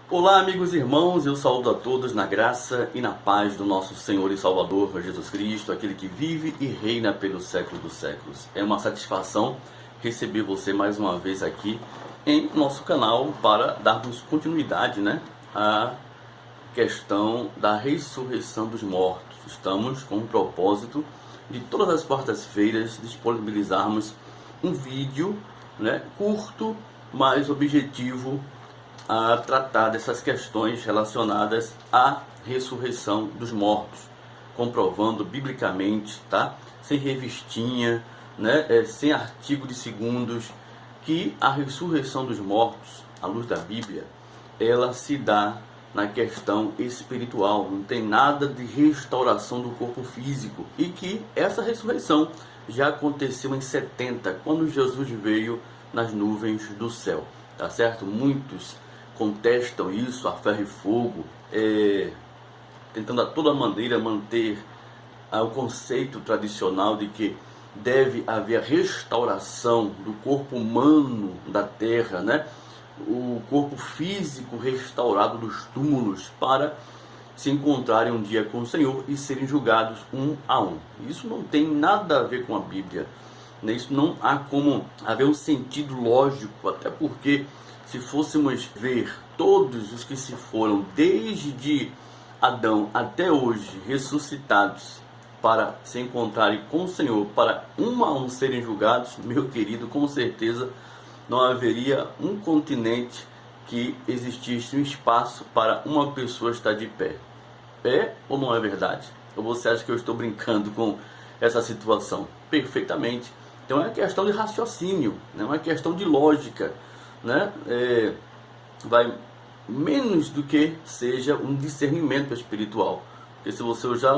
Olá, amigos e irmãos, eu saúdo a todos na graça e na paz do nosso Senhor e Salvador Jesus Cristo, aquele que vive e reina pelos séculos dos séculos. É uma satisfação receber você mais uma vez aqui em nosso canal para darmos continuidade, à questão da ressurreição dos mortos. Estamos com o propósito de todas as quartas-feiras disponibilizarmos um vídeo, curto, mas objetivo, a tratar dessas questões relacionadas à ressurreição dos mortos, comprovando biblicamente, sem revistinha, sem artigo de segundos, que a ressurreição dos mortos, à luz da Bíblia, ela se dá na questão espiritual, não tem nada de restauração do corpo físico, e que essa ressurreição já aconteceu em 70, quando Jesus veio nas nuvens do céu, tá certo? Muitos contestam isso a ferro e fogo, tentando a toda maneira manter o conceito tradicional de que deve haver a restauração do corpo humano da terra, o corpo físico restaurado dos túmulos, para se encontrarem um dia com o Senhor e serem julgados um a um. Isso não tem nada a ver com a Bíblia, isso não há como haver um sentido lógico, até porque se fôssemos ver todos os que se foram desde Adão até hoje ressuscitados para se encontrarem com o Senhor, para um a um serem julgados, meu querido, com certeza não haveria um continente que existisse um espaço para uma pessoa estar de pé. É ou não é verdade? Ou você acha que eu estou brincando com essa situação? Perfeitamente. Então é uma questão de raciocínio, é uma questão de lógica, vai menos do que seja um discernimento espiritual. Porque se você usar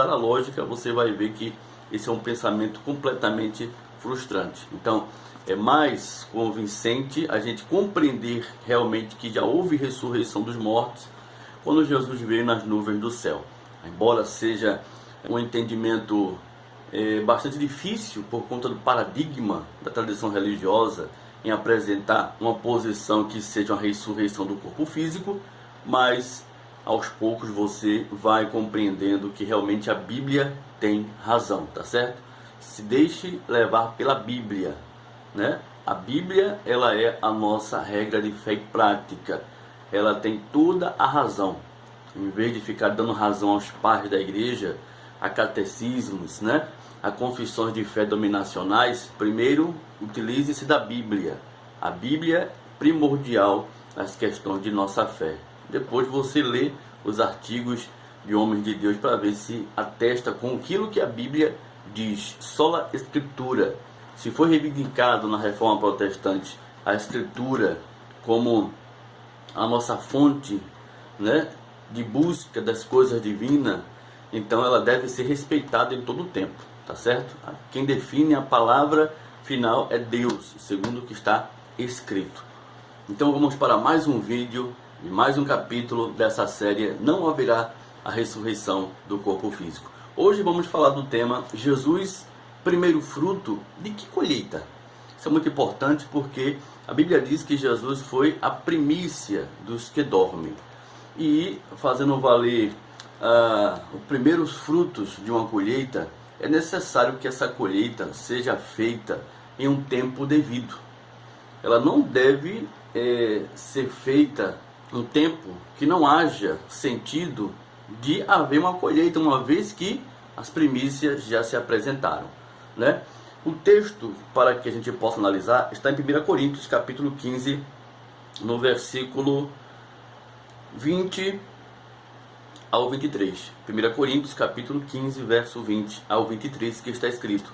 a lógica, você vai ver que esse é um pensamento completamente frustrante. Então é mais convincente a gente compreender realmente que já houve ressurreição dos mortos quando Jesus veio nas nuvens do céu. Embora seja um entendimento bastante difícil por conta do paradigma da tradição religiosa em apresentar uma posição que seja uma ressurreição do corpo físico, mas aos poucos você vai compreendendo que realmente a Bíblia tem razão, tá certo? Se deixe levar pela Bíblia, A Bíblia, ela é a nossa regra de fé e prática, ela tem toda a razão. Em vez de ficar dando razão aos pais da igreja, a catecismos, a confissões de fé dominacionais, primeiro utilize-se da Bíblia. A Bíblia é primordial nas questões de nossa fé. Depois você lê os artigos de homens de Deus para ver se atesta com aquilo que a Bíblia diz. Sola Escritura. Se foi reivindicado na Reforma Protestante a Escritura como a nossa fonte, de busca das coisas divinas, então ela deve ser respeitada em todo o tempo, tá certo? Quem define a palavra final é Deus, segundo o que está escrito. Então vamos para mais um vídeo e mais um capítulo dessa série Não Haverá a Ressurreição do Corpo Físico. Hoje vamos falar do tema Jesus, primeiro fruto de que colheita? Isso é muito importante porque a Bíblia diz que Jesus foi a primícia dos que dormem. E fazendo valer os primeiros frutos de uma colheita, é necessário que essa colheita seja feita em um tempo devido. Ela não deve ser feita em um tempo que não haja sentido de haver uma colheita, uma vez que as primícias já se apresentaram, O texto, para que a gente possa analisar, está em 1 Coríntios, capítulo 15, no versículo 20 ao 23. 1 Coríntios, capítulo 15, verso 20 ao 23, que está escrito: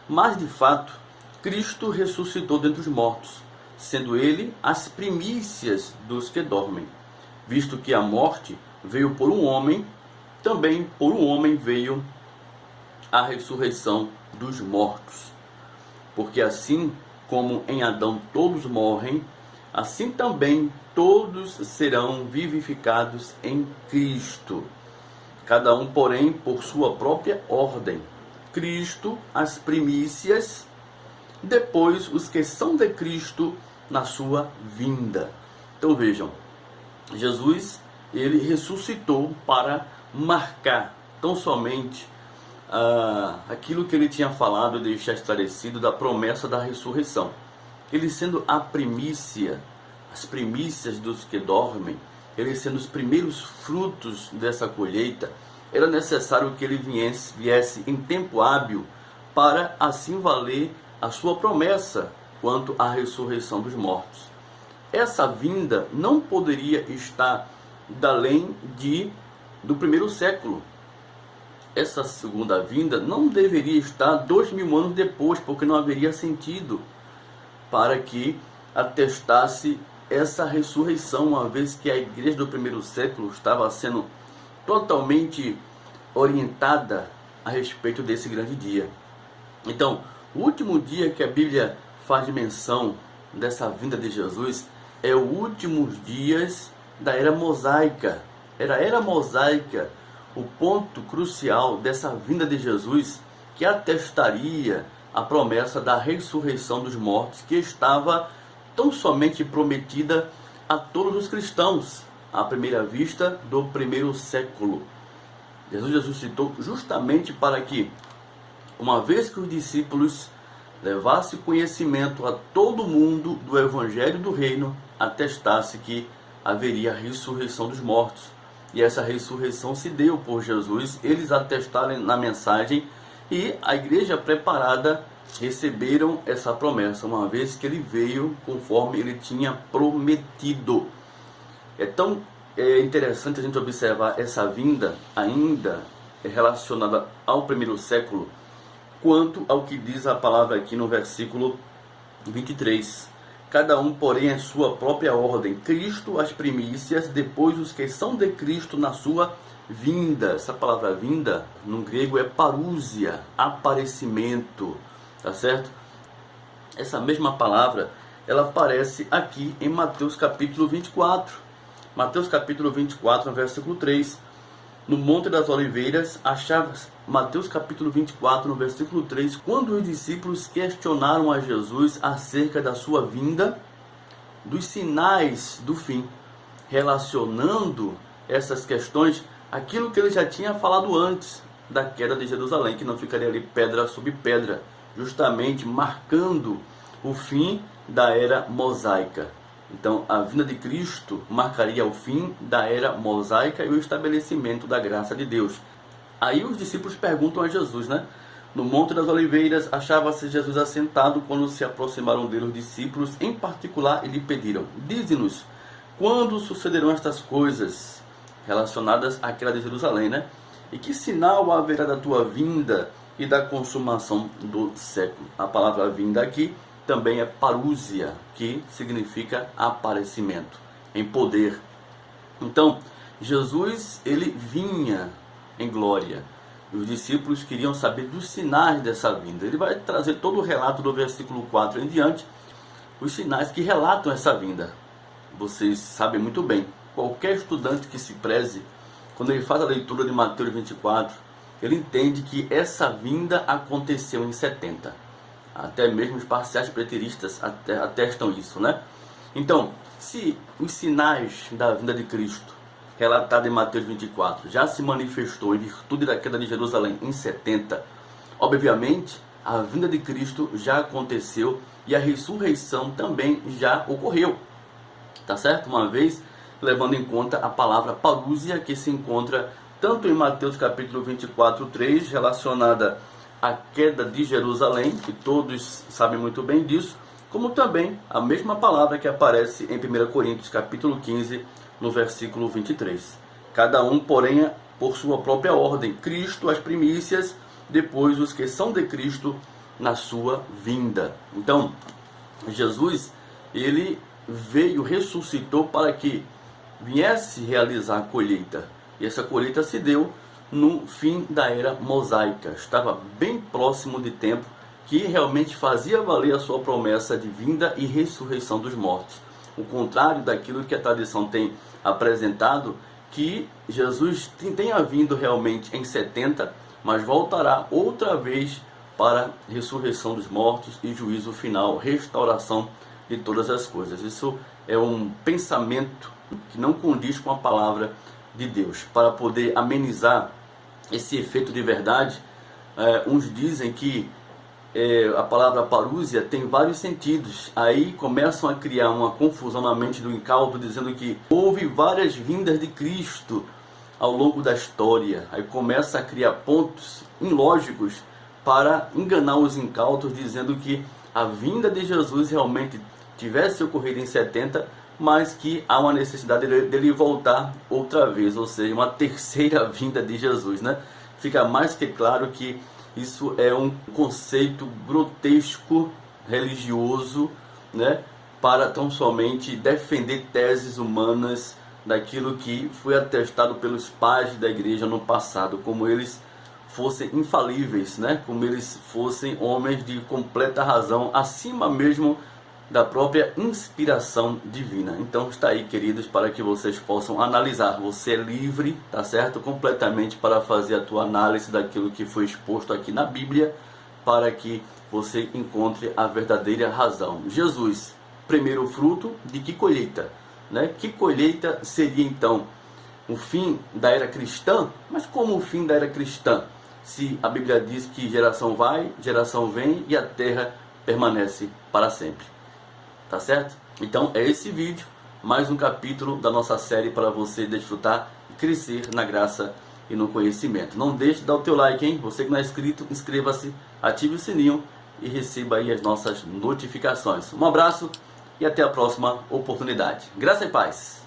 Mas de fato, Cristo ressuscitou dentre os mortos, sendo ele as primícias dos que dormem. Visto que a morte veio por um homem, também por um homem veio a ressurreição dos mortos. Porque assim como em Adão todos morrem, assim também todos serão vivificados em Cristo. Cada um, porém, por sua própria ordem. Cristo, as primícias, depois os que são de Cristo na sua vinda. Então vejam, Jesus, ele ressuscitou para marcar tão somente aquilo que ele tinha falado e deixar esclarecido da promessa da ressurreição. Ele sendo a primícia, as primícias dos que dormem, ele sendo os primeiros frutos dessa colheita, era necessário que ele viesse em tempo hábil para assim valer a sua promessa quanto à ressurreição dos mortos. Essa vinda não poderia estar além do primeiro século. Essa segunda vinda não deveria estar 2000 anos depois, porque não haveria sentido para que atestasse essa ressurreição, uma vez que a igreja do primeiro século estava sendo totalmente orientada a respeito desse grande dia. Então, o último dia que a Bíblia faz menção dessa vinda de Jesus é os últimos dias da era mosaica. Era a era mosaica o ponto crucial dessa vinda de Jesus, que atestaria a promessa da ressurreição dos mortos, que estava tão somente prometida a todos os cristãos à primeira vista do primeiro século. Jesus ressuscitou justamente para que, uma vez que os discípulos levassem conhecimento a todo mundo do Evangelho do Reino, atestasse que haveria a ressurreição dos mortos. E essa ressurreição se deu por Jesus, eles atestaram na mensagem e a igreja preparada receberam essa promessa, uma vez que ele veio conforme ele tinha prometido. É tão interessante a gente observar essa vinda ainda relacionada ao primeiro século, quanto ao que diz a palavra aqui no versículo 23. Cada um, porém, em sua própria ordem. Cristo as primícias, depois os que são de Cristo na sua vinda. Essa palavra vinda, no grego, é parúsia, aparecimento, tá certo? Essa mesma palavra, ela aparece aqui em Mateus capítulo 24. Mateus capítulo 24, versículo 3. No Monte das Oliveiras, Mateus capítulo 24, no versículo 3, quando os discípulos questionaram a Jesus acerca da sua vinda, dos sinais do fim, relacionando essas questões aquilo que ele já tinha falado antes da queda de Jerusalém, que não ficaria ali pedra sobre pedra, justamente marcando o fim da era mosaica. Então, a vinda de Cristo marcaria o fim da era mosaica e o estabelecimento da graça de Deus. Aí os discípulos perguntam a Jesus, né? No Monte das Oliveiras, achava-se Jesus assentado quando se aproximaram dele os discípulos, em particular, e lhe pediram: dize-nos, quando sucederão estas coisas relacionadas àquela de Jerusalém, né? E que sinal haverá da tua vinda e da consumação do século? A palavra vinda aqui também é parúsia, que significa aparecimento, em poder. Então, Jesus, ele vinha em glória. E os discípulos queriam saber dos sinais dessa vinda. Ele vai trazer todo o relato do versículo 4 em diante, os sinais que relatam essa vinda. Vocês sabem muito bem, qualquer estudante que se preze, quando ele faz a leitura de Mateus 24, ele entende que essa vinda aconteceu em 70. Até mesmo os parciais preteristas atestam isso, né? Então, se os sinais da vinda de Cristo, relatado em Mateus 24, já se manifestou em virtude da queda de Jerusalém em 70, obviamente, a vinda de Cristo já aconteceu e a ressurreição também já ocorreu. Tá certo? Uma vez, levando em conta a palavra parúsia, que se encontra tanto em Mateus capítulo 24, 3, relacionada a queda de Jerusalém, que todos sabem muito bem disso, como também a mesma palavra que aparece em 1 Coríntios capítulo 15, no versículo 23. Cada um, porém, por sua própria ordem. Cristo as primícias, depois os que são de Cristo na sua vinda. Então, Jesus, ele veio, ressuscitou para que viesse realizar a colheita. E essa colheita se deu no fim da era mosaica. Estava bem próximo de tempo que realmente fazia valer a sua promessa de vinda e ressurreição dos mortos. O contrário daquilo que a tradição tem apresentado, que Jesus tenha vindo realmente em 70, mas voltará outra vez para ressurreição dos mortos e juízo final, restauração de todas as coisas. Isso é um pensamento que não condiz com a palavra de Deus. Para poder amenizar esse efeito de verdade, uns dizem que a palavra parúzia tem vários sentidos. Aí começam a criar uma confusão na mente do incauto, dizendo que houve várias vindas de Cristo ao longo da história. Aí começa a criar pontos ilógicos para enganar os incautos, dizendo que a vinda de Jesus realmente tivesse ocorrido em 70, mas que há uma necessidade dele voltar outra vez, ou seja, uma terceira vinda de Jesus, né? Fica mais que claro que isso é um conceito grotesco, religioso, né? Para tão somente defender teses humanas daquilo que foi atestado pelos pais da igreja no passado, como eles fossem infalíveis, né? Como eles fossem homens de completa razão, acima mesmo da própria inspiração divina. Então está aí, queridos, para que vocês possam analisar. Você é livre, tá certo? Completamente para fazer a tua análise daquilo que foi exposto aqui na Bíblia, para que você encontre a verdadeira razão. Jesus, primeiro fruto de que colheita? Né? Que colheita seria então o fim da era cristã? Mas como o fim da era cristã? Se a Bíblia diz que geração vai, geração vem e a terra permanece para sempre. Tá certo? Então é esse vídeo, mais um capítulo da nossa série para você desfrutar e crescer na graça e no conhecimento. Não deixe de dar o teu like, hein? Você que não é inscrito, inscreva-se, ative o sininho e receba aí as nossas notificações. Um abraço e até a próxima oportunidade. Graça e paz!